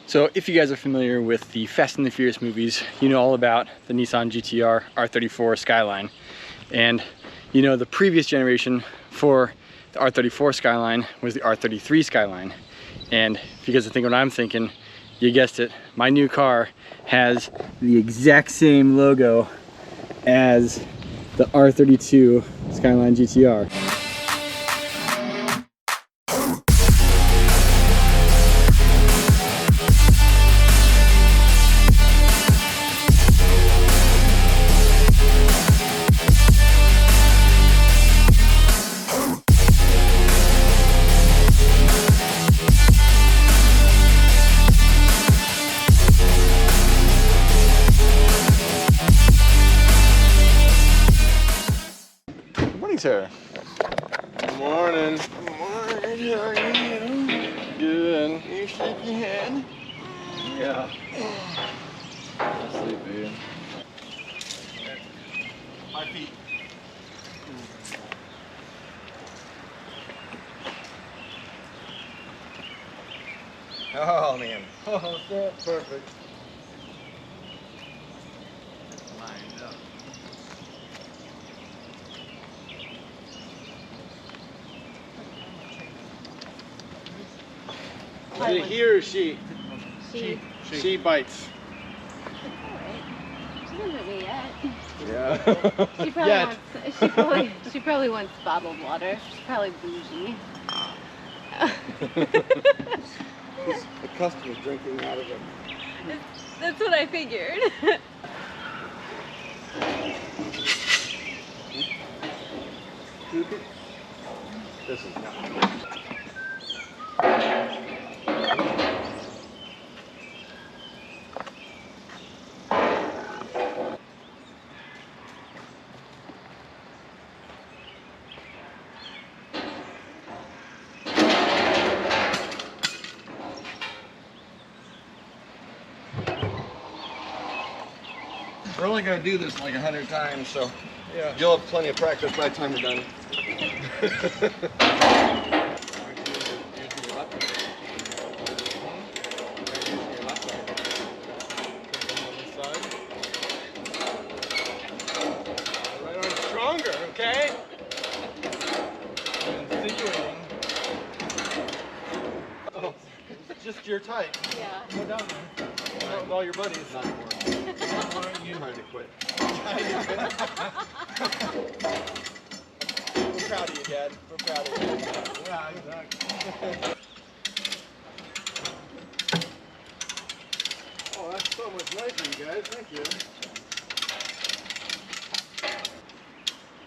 So if you guys are familiar with the Fast and the Furious movies, you know all about the Nissan GT-R R34 Skyline. And you know the previous generation for the R34 Skyline was the R33 Skyline. And if you guys are thinking what I'm thinking, you guessed it, my new car has the exact same logo as the R32 Skyline GT-R. Sir. Good morning. Good morning. How are you? Good. You shake your head? Yeah. I'm sleepy. My feet. Oh man. Oh, that's perfect. Lined up. Is it he or she? She. She bites. Alright. She doesn't me yet. Yeah. She probably wants bottled water. She's probably bougie. He's accustomed to drinking out of them. That's what I figured. This is not. We're only going to do this like 100 times, so yeah, you'll have plenty of practice by the time we're done. Right arm stronger, okay? Insinuating. Oh, it's just your type. Yeah. Go down there. Out with all your buddies. Not anymore. Why aren't you trying to quit? We're proud of you, Dad. We're proud of you. Yeah, exactly. Oh, that's so much nicer, you guys. Thank you.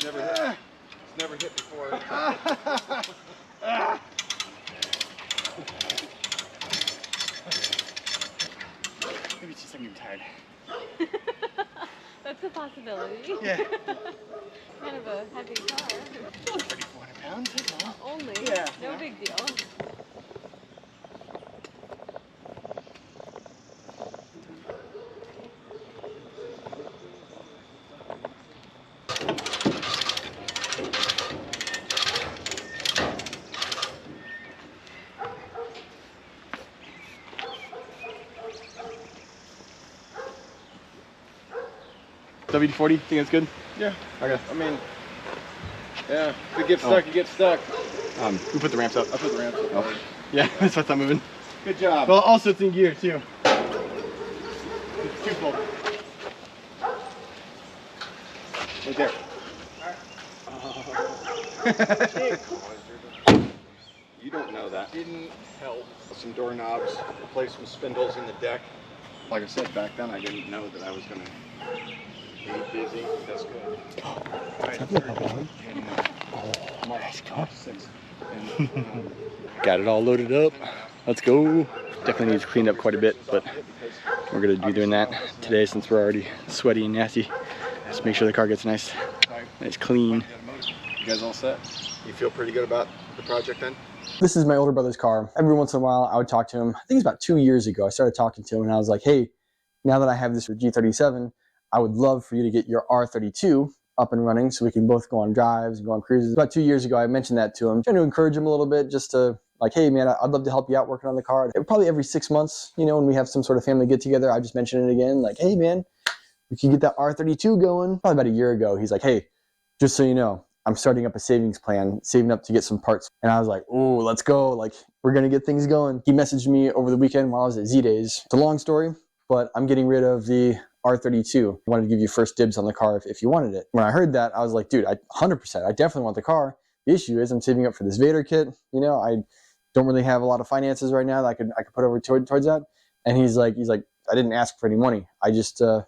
Never hit. It's never hit before. Maybe it's just I'm getting tired. That's a possibility. Yeah. Kind of a heavy car. 3,400 pounds, that's all. Only. Yeah, No yeah. big deal. WD-40, think that's good? Yeah. Okay. I mean, yeah. If it gets stuck, it gets stuck. We put the ramps up. I put the ramp up. Oh. Yeah, that's what's not moving. Good job. Well, also it's in gear too. It's twofold. Right there. You don't know that. Didn't help. Some doorknobs, replace some spindles in the deck. Like I said, back then I didn't know that I was going to be busy. That's good. Got it all loaded up. Let's go. Definitely needs cleaned up quite a bit, but we're gonna be doing that today since we're already sweaty and nasty. Just make sure the car gets nice clean. You guys all set? You feel pretty good about the project then? This is my older brother's car. Every once in a while I would talk to him. I think it's about 2 years ago. I started talking to him and I was like, hey, now that I have this G37, I would love for you to get your R32 up and running so we can both go on drives and go on cruises. About 2 years ago, I mentioned that to him, trying to encourage him a little bit just to like, hey man, I'd love to help you out working on the car. Probably every 6 months, you know, when we have some sort of family get together, I just mention it again, like, hey man, we can get that R32 going. Probably about a year ago, he's like, hey, just so you know, I'm starting up a savings plan, saving up to get some parts. And I was like, oh, let's go. Like, we're going to get things going. He messaged me over the weekend while I was at Z-Days. It's a long story, but I'm getting rid of the R32. I wanted to give you first dibs on the car if you wanted it. When I heard that, I was like, dude, 100%, I definitely want the car. The issue is I'm saving up for this Vader kit. You know, I don't really have a lot of finances right now that I could put over towards that. And he's like, I didn't ask for any money. I just, I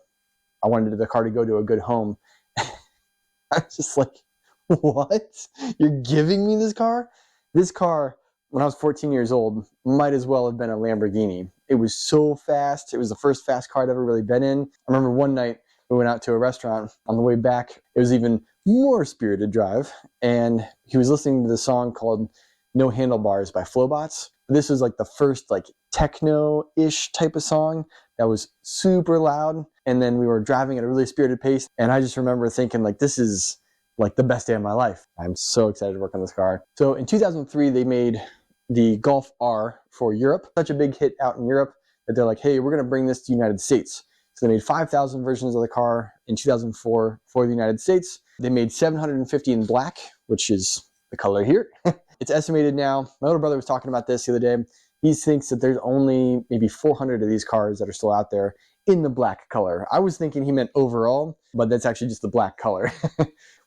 wanted the car to go to a good home. I was just like, what? You're giving me this car? This car, when I was 14 years old, might as well have been a Lamborghini. It was so fast. It was the first fast car I'd ever really been in. I remember one night we went out to a restaurant. On the way back, it was even more spirited drive. And he was listening to the song called No Handlebars by Flowbots. This was like the first like techno-ish type of song that was super loud. And then we were driving at a really spirited pace. And I just remember thinking like, this is like the best day of my life. I'm so excited to work on this car. So in 2003, they made the Golf R for Europe. Such a big hit out in Europe that they're like, hey, we're going to bring this to the United States. So they made 5,000 versions of the car in 2004 for the United States. They made 750 in black, which is the color here. It's estimated now, my little brother was talking about this the other day. He thinks that there's only maybe 400 of these cars that are still out there in the black color. I was thinking he meant overall, but that's actually just the black color.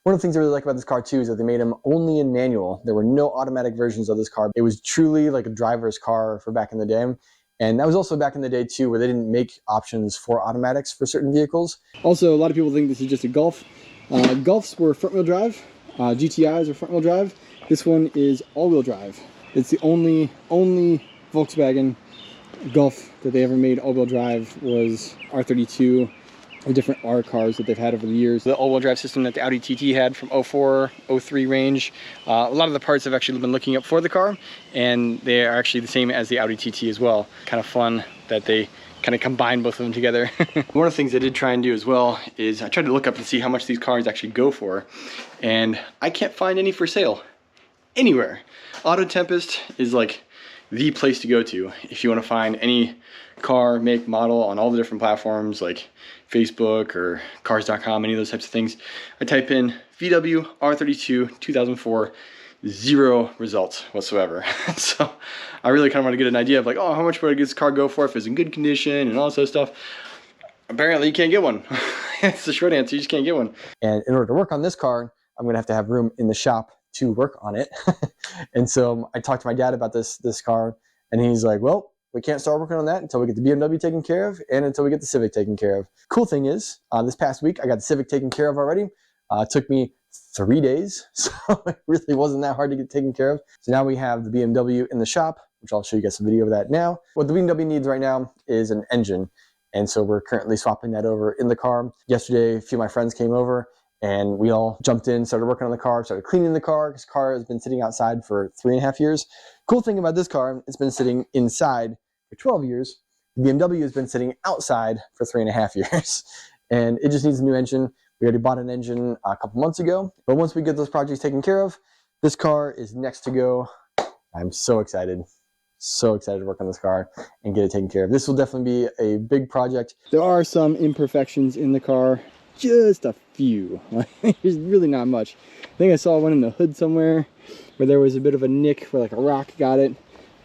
One of the things I really like about this car too is that they made them only in manual. There were no automatic versions of this car. It was truly like a driver's car for back in the day. And that was also back in the day too, where they didn't make options for automatics for certain vehicles. Also, a lot of people think this is just a Golf. Golfs were front wheel drive. GTIs are front wheel drive. This one is all wheel drive. It's the only Volkswagen Golf that they ever made all wheel drive was R32. The different R cars that they've had over the years. The all-wheel drive system that the Audi TT had from 04, 03 range. A lot of the parts I've actually been looking up for the car, and they are actually the same as the Audi TT as well. Kind of fun that they kind of combine both of them together. One of the things I did try and do as well is I tried to look up and see how much these cars actually go for, and I can't find any for sale anywhere. Auto Tempest is like the place to go to if you want to find any car, make, model on all the different platforms like Facebook or cars.com, any of those types of things. I type in VW R32 2004, 0 results whatsoever. So I really kind of want to get an idea of like, oh, how much would this car go for if it's in good condition and all this other stuff. Apparently you can't get one. That's the short answer, you just can't get one. And in order to work on this car, I'm going to have room in the shop to work on it. And so I talked to my dad about this car, and he's like, well, we can't start working on that until we get the BMW taken care of and until we get the Civic taken care of. Cool thing is, this past week, I got the Civic taken care of already. It took me 3 days, so it really wasn't that hard to get taken care of. So now we have the BMW in the shop, which I'll show you guys a video of that now. What the BMW needs right now is an engine. And so we're currently swapping that over in the car. Yesterday, a few of my friends came over, and we all jumped in, started working on the car, started cleaning the car. This car has been sitting outside for 3.5 years. Cool thing about this car, it's been sitting inside for 12 years. The BMW has been sitting outside for 3.5 years. And it just needs a new engine. We already bought an engine a couple months ago. But once we get those projects taken care of, this car is next to go. I'm so excited. So excited to work on this car and get it taken care of. This will definitely be a big project. There are some imperfections in the car. Just a few. There's really not much. I think I saw one in the hood somewhere where there was a bit of a nick where like a rock got it.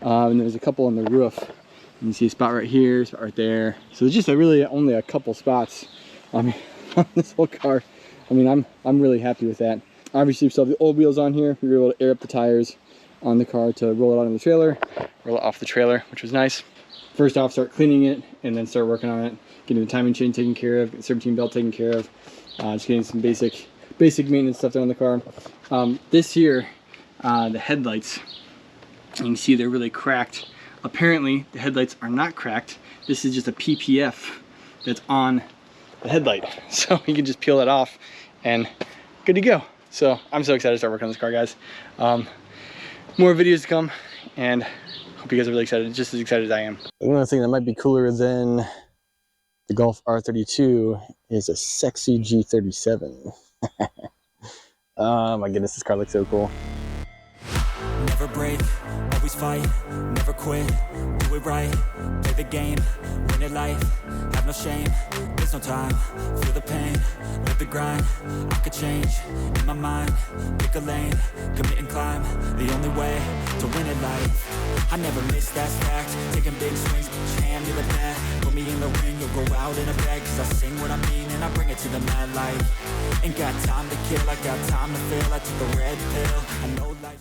And there was a couple on the roof. You can see a spot right here, a spot right there. So there's just really only a couple spots on this whole car. I mean, I'm really happy with that. Obviously, we still have the old wheels on here. We were able to air up the tires on the car to roll it out on the trailer, roll it off the trailer, which was nice. First off, start cleaning it and then start working on it, getting the timing chain taken care of, get the serpentine belt taken care of, just getting some basic maintenance stuff done on the car. This here, the headlights, you can see they're really cracked. Apparently, the headlights are not cracked. This is just a PPF that's on the headlight. So you can just peel it off and good to go. So I'm so excited to start working on this car, guys. More videos to come, and hope you guys are really excited, just as excited as I am. Another thing that might be cooler than the Golf R32 is a sexy G37. Oh my goodness, this car looks so cool. never break, always fight, never quit, do it right, play the game, win it life, have no shame, there's no time, feel the pain, live the grind, I could change, in my mind, pick a lane, commit and climb, the only way to win it life, I never miss, that's fact, taking big swings, put your hand to the bat, put me in the ring, you'll go out in a bag, cause I sing what I mean and I bring it to the mad light, ain't got time to kill, I got time to feel, I took the red pill, I know life.